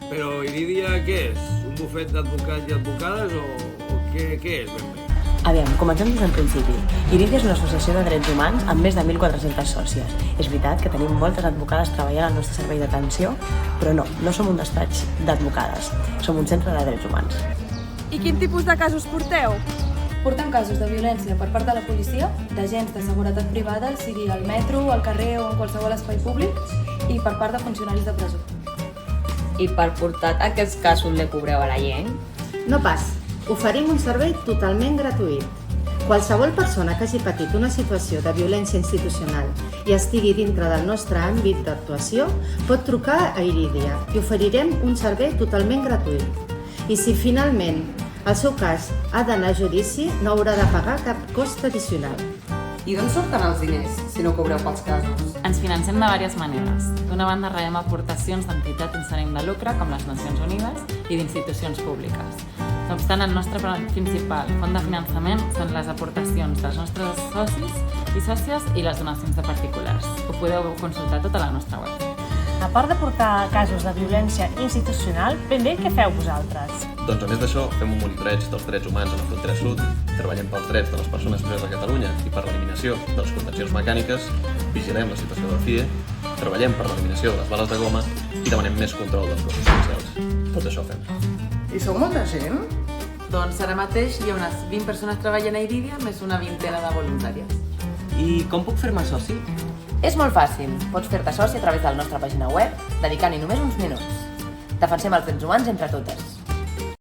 Però Iridia què és? Un bufet d'advocats i advocades o què és ben bé? Aviam, comencem des del principi. Iridia és una associació de drets humans amb més de 1.400 sòcies. És veritat que tenim moltes advocades treballant al nostre servei d'atenció, però no som un despatx d'advocades, som un centre de drets humans. I quin tipus de casos porteu? Portem casos de violència per part de la policia, d'agents de seguretat privada, sigui al metro, al carrer o en qualsevol espai públic, i per part de funcionaris de presó. I per portar aquests casos li cobreu a la gent? No pas. Oferim un servei totalment gratuït. Qualsevol persona que hagi patit una situació de violència institucional i estigui dintre del nostre àmbit d'actuació pot trucar a Iridia i oferirem un servei totalment gratuït. I si finalment el seu cas ha d'anar a judici, no haurà de pagar cap cost addicional. I d'on surten els diners, si no cobreu pels casos? Ens financem de diverses maneres. D'una banda, rebem aportacions d'entitats sense ànim de lucre, com les Nacions Unides, i d'institucions públiques. No obstant, el nostre principal font de finançament són les aportacions dels nostres socis i sòcies i les donacions de particulars. Ho podeu consultar tot a la nostra web. A part de portar casos de violència institucional, ben bé què feu vosaltres? Doncs a més d'això, fem un monitoreig dels drets humans a la frontera sud, treballem pels drets de les persones preses a Catalunya i per l'eliminació de les contencions mecàniques, vigilem la situació del CIE, treballem per l'eliminació de les bales de goma i demanem més control dels cossos policials. Tot això fem. I sou molta gent? Doncs ara mateix hi ha unes 20 persones treballant a Iridia més una vintena de voluntàries. I com puc fer-me soci? És molt fàcil. Pots fer-te soci a través de la nostra pàgina web, dedicant-hi només uns minuts. Defensem els drets humans entre totes.